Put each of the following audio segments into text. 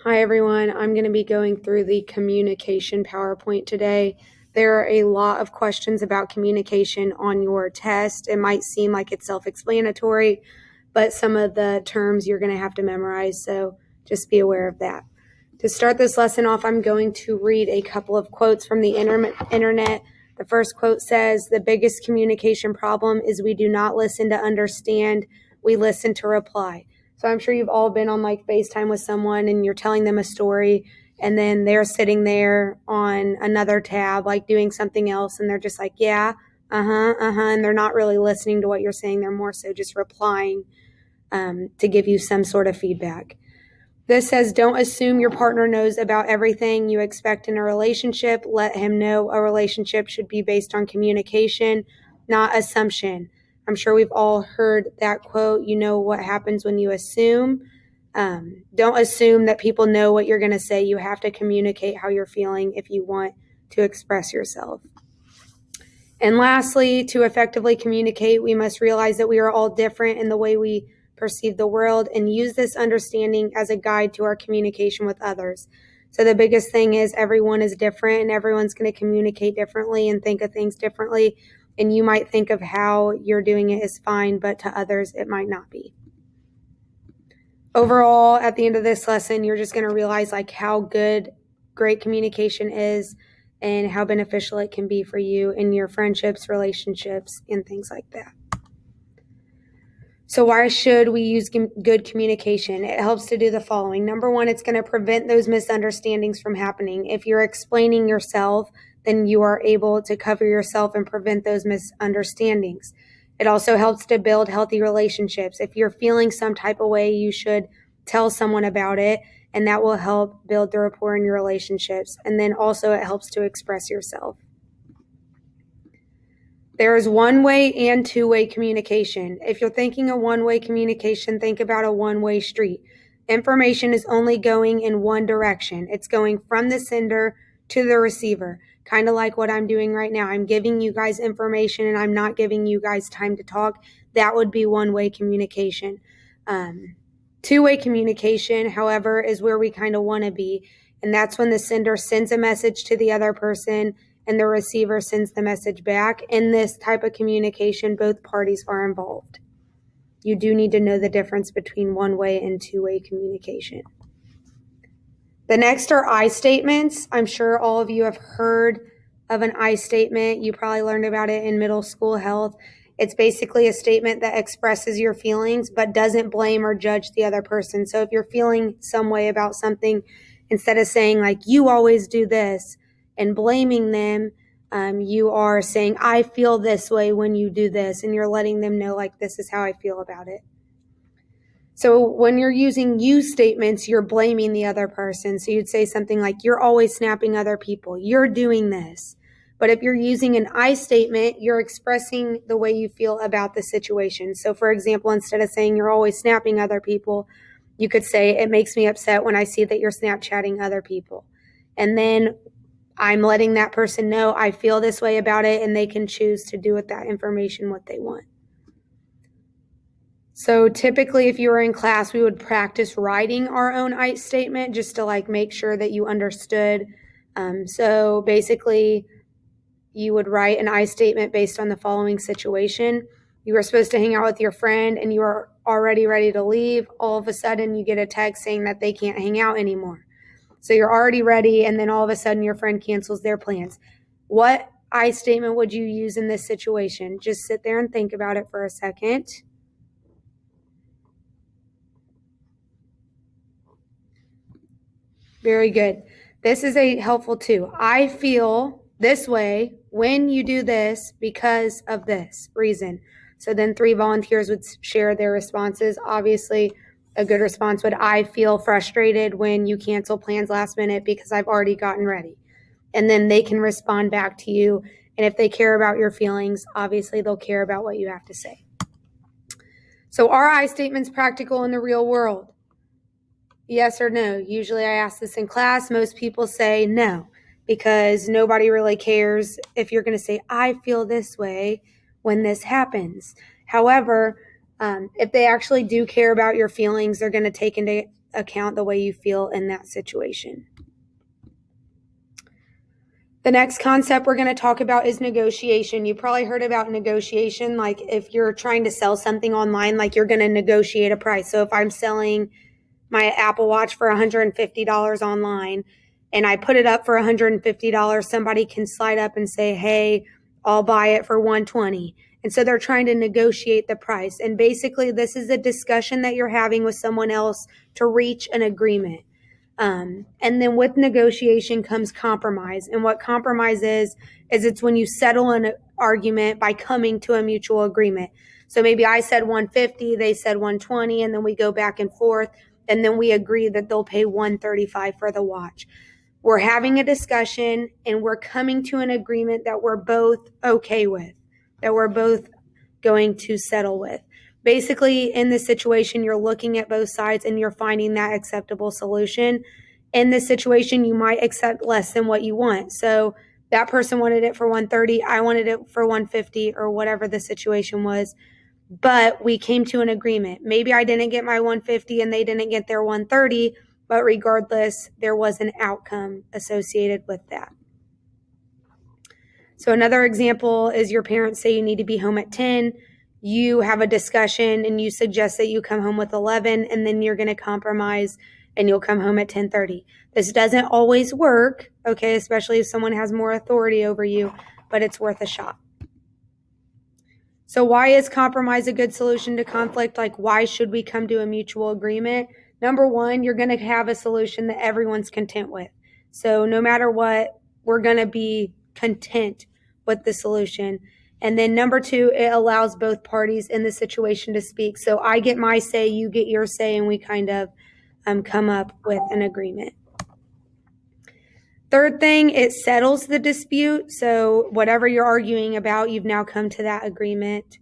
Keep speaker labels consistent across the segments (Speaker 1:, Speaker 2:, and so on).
Speaker 1: Hi, everyone. I'm going to be going through the communication PowerPoint today. There are a lot of questions about communication on your test. It might seem like it's self-explanatory, but some of the terms you're going to have to memorize, so just be aware of that. To start this lesson off, I'm going to read a couple of quotes from the internet. The first quote says, "The biggest communication problem is we do not listen to understand, we listen to reply." So I'm sure you've all been on like FaceTime with someone and you're telling them a story and then they're sitting there on another tab, like doing something else. And they're just like, yeah, and they're not really listening to what you're saying. They're more so just replying to give you some sort of feedback. This says, don't assume your partner knows about everything you expect in a relationship. Let him know a relationship should be based on communication, not assumption. I'm sure we've all heard that quote. You know what happens when you assume. Don't assume that people know what you're going to say. You have to communicate how you're feeling if you want to express yourself. And lastly, to effectively communicate, we must realize that we are all different in the way we perceive the world and use this understanding as a guide to our communication with others. So the biggest thing is everyone is different and everyone's going to communicate differently and think of things differently. And you might think of how you're doing it is fine, but to others, it might not be. Overall, at the end of this lesson, you're just going to realize like how great communication is and how beneficial it can be for you in your friendships, relationships, and things like that. So why should we use good communication? It helps to do the following. Number one, it's going to prevent those misunderstandings from happening. If you're explaining yourself, then you are able to cover yourself and prevent those misunderstandings. It also helps to build healthy relationships. If you're feeling some type of way, you should tell someone about it, and that will help build the rapport in your relationships. And then also it helps to express yourself. There is one-way and two-way communication. If you're thinking of one-way communication, think about a one-way street. Information is only going in one direction. It's going from the sender to the receiver, kind of like what I'm doing right now. I'm giving you guys information and I'm not giving you guys time to talk. That would be one-way communication. Two-way communication, however, is where we kind of want to be. And that's when the sender sends a message to the other person and the receiver sends the message back. In this type of communication, both parties are involved. You do need to know the difference between one-way and two-way communication. The next are I statements. I'm sure all of you have heard of an I statement. You probably learned about it in middle school health. It's basically a statement that expresses your feelings but doesn't blame or judge the other person. So if you're feeling some way about something, instead of saying like, you always do this, and blaming them, you are saying, I feel this way when you do this, and you're letting them know like, this is how I feel about it. So when you're using you statements, you're blaming the other person. So you'd say something like, you're always snapping other people, you're doing this. But if you're using an I statement, you're expressing the way you feel about the situation. So for example, instead of saying you're always snapping other people, you could say, it makes me upset when I see that you're Snapchatting other people. And then I'm letting that person know I feel this way about it, and they can choose to do with that information what they want. So typically, if you were in class, we would practice writing our own I statement just to like make sure that you understood. So basically, you would write an I statement based on the following situation. You were supposed to hang out with your friend and you are already ready to leave. All of a sudden, you get a text saying that they can't hang out anymore. So you're already ready, and then all of a sudden your friend cancels their plans. What I statement would you use in this situation? Just sit there and think about it for a second. Very good. This is a helpful too. I feel this way when you do this because of this reason. So then 3 volunteers would share their responses. Obviously, a good response would, I feel frustrated when you cancel plans last minute because I've already gotten ready. And then they can respond back to you. And if they care about your feelings, obviously they'll care about what you have to say. So are I statements practical in the real world? Yes or no? Usually I ask this in class. Most people say no, because nobody really cares if you're going to say, I feel this way when this happens. However, if they actually do care about your feelings, they're going to take into account the way you feel in that situation. The next concept we're going to talk about is negotiation. You probably heard about negotiation, like if you're trying to sell something online, like you're going to negotiate a price. So if I'm selling my Apple Watch for $150 online and I put it up for $150, somebody can slide up and say, hey, I'll buy it for $120. And so they're trying to negotiate the price. And basically, this is a discussion that you're having with someone else to reach an agreement. And then with negotiation comes compromise. And what compromise is it's when you settle an argument by coming to a mutual agreement. So maybe I said 150, they said 120, and then we go back and forth, and then we agree that they'll pay 135 for the watch. We're having a discussion and we're coming to an agreement that we're both okay with, that we're both going to settle with. Basically, in this situation, you're looking at both sides and you're finding that acceptable solution. In this situation, you might accept less than what you want. So that person wanted it for 130, I wanted it for 150, or whatever the situation was. But we came to an agreement. Maybe I didn't get my 150 and they didn't get their 130, but regardless, there was an outcome associated with that. So another example is your parents say you need to be home at 10. You have a discussion and you suggest that you come home with 11, and then you're going to compromise and you'll come home at 10:30. This doesn't always work, okay, especially if someone has more authority over you, but it's worth a shot. So why is compromise a good solution to conflict? Like, why should we come to a mutual agreement? Number one, you're going to have a solution that everyone's content with. So no matter what, we're going to be content with the solution. And then number two, it allows both parties in the situation to speak. So I get my say, you get your say, and we kind of come up with an agreement. Third thing, it settles the dispute. So whatever you're arguing about, you've now come to that agreement.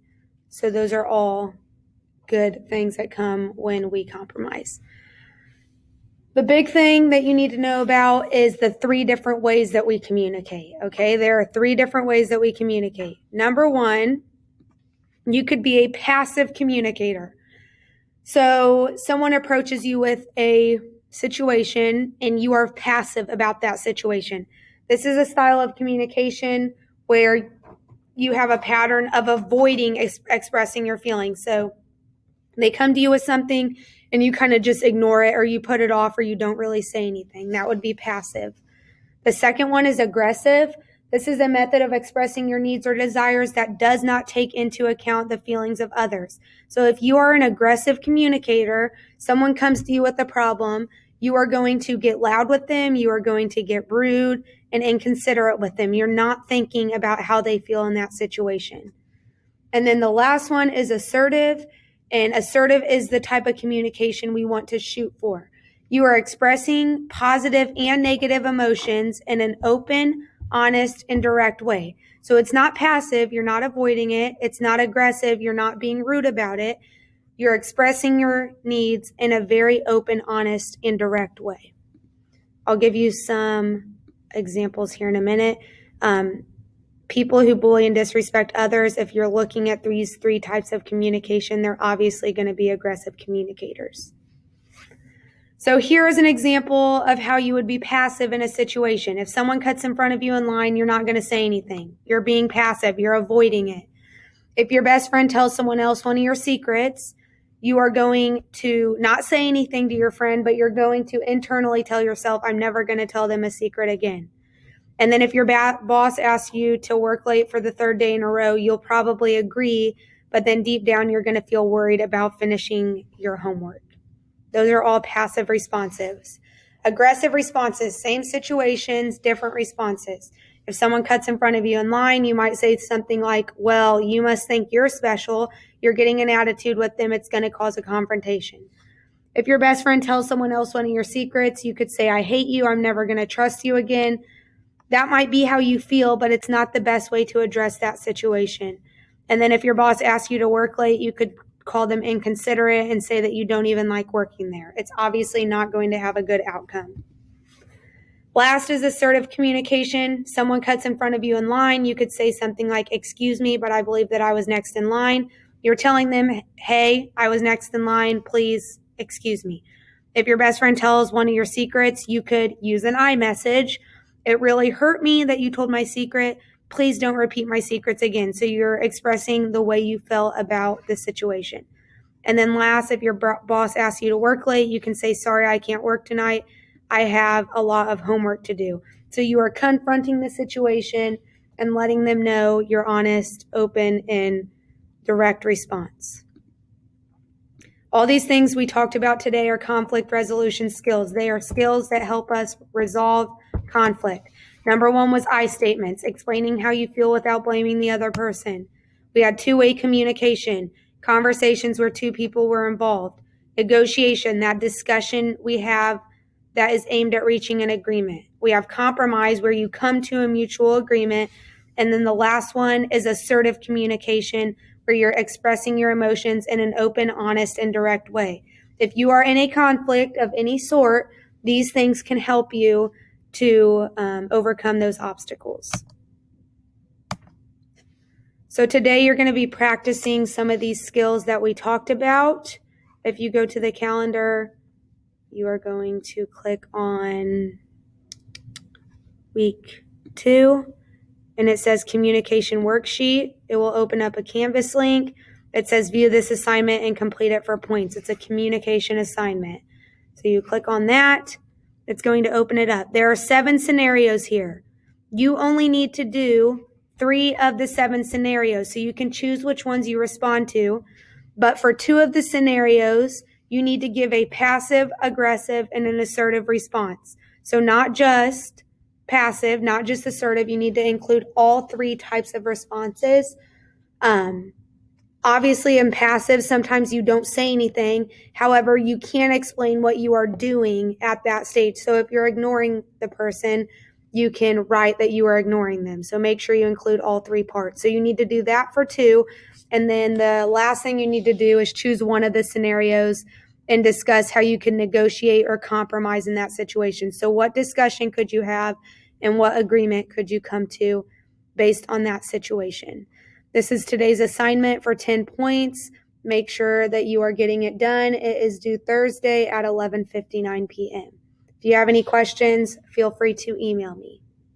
Speaker 1: So those are all good things that come when we compromise. The big thing that you need to know about is the 3 different ways that we communicate, okay? There are 3 different ways that we communicate. Number one, you could be a passive communicator. So someone approaches you with a situation and you are passive about that situation. This is a style of communication where you have a pattern of avoiding expressing your feelings. So they come to you with something and you kind of just ignore it, or you put it off, or you don't really say anything. That would be passive. The second one is aggressive. This is a method of expressing your needs or desires that does not take into account the feelings of others. So if you are an aggressive communicator, someone comes to you with a problem, you are going to get loud with them, you are going to get rude and inconsiderate with them. You're not thinking about how they feel in that situation. And then the last one is assertive. And assertive is the type of communication we want to shoot for. You are expressing positive and negative emotions in an open, honest, and direct way. So it's not passive, you're not avoiding it. It's not aggressive, you're not being rude about it. You're expressing your needs in a very open, honest, and direct way. I'll give you some examples here in a minute. People who bully and disrespect others, if you're looking at these 3 types of communication, they're obviously going to be aggressive communicators. So here is an example of how you would be passive in a situation. If someone cuts in front of you in line, you're not going to say anything. You're being passive. You're avoiding it. If your best friend tells someone else one of your secrets, you are going to not say anything to your friend, but you're going to internally tell yourself, I'm never going to tell them a secret again. And then if your boss asks you to work late for the 3rd day in a row, you'll probably agree, but then deep down you're going to feel worried about finishing your homework. Those are all passive responses. Aggressive responses, same situations, different responses. If someone cuts in front of you in line, you might say something like, well, you must think you're special. You're getting an attitude with them. It's going to cause a confrontation. If your best friend tells someone else one of your secrets, you could say, I hate you. I'm never going to trust you again. That might be how you feel, but it's not the best way to address that situation. And then if your boss asks you to work late, you could call them inconsiderate and say that you don't even like working there. It's obviously not going to have a good outcome. Last is assertive communication. Someone cuts in front of you in line. You could say something like, excuse me, but I believe that I was next in line. You're telling them, hey, I was next in line. Please excuse me. If your best friend tells one of your secrets, you could use an iMessage. It really hurt me that you told my secret. Please don't repeat my secrets again. So you're expressing the way you felt about the situation. And then last, if your boss asks you to work late, you can say, sorry, I can't work tonight. I have a lot of homework to do. So you are confronting the situation and letting them know your honest, open, and direct response. All these things we talked about today are conflict resolution skills. They are skills that help us resolve conflict. Number 1 was I statements, explaining how you feel without blaming the other person. We had two-way communication, conversations where two people were involved. Negotiation, that discussion we have that is aimed at reaching an agreement. We have compromise, where you come to a mutual agreement. And then the last one is assertive communication, where you're expressing your emotions in an open, honest, and direct way. If you are in a conflict of any sort, these things can help you to overcome those obstacles. So today you're going to be practicing some of these skills that we talked about. If you go to the calendar, you are going to click on week 2. And it says communication worksheet. It will open up a Canvas link. It says view this assignment and complete it for points. It's a communication assignment. So you click on that. It's going to open it up. There are 7 scenarios here. You only need to do 3 of the 7 scenarios. So you can choose which ones you respond to. But for 2 of the scenarios, you need to give a passive, aggressive, and an assertive response. So not just passive, not just assertive. You need to include all 3 types of responses. Obviously, in passive, sometimes you don't say anything. However, you can explain what you are doing at that stage. So if you're ignoring the person, you can write that you are ignoring them. So make sure you include all 3 parts. So you need to do that for 2. And then the last thing you need to do is choose one of the scenarios and discuss how you can negotiate or compromise in that situation. So what discussion could you have and what agreement could you come to based on that situation? This is today's assignment for 10 points. Make sure that you are getting it done. It is due Thursday at 11:59 p.m. If you have any questions, feel free to email me.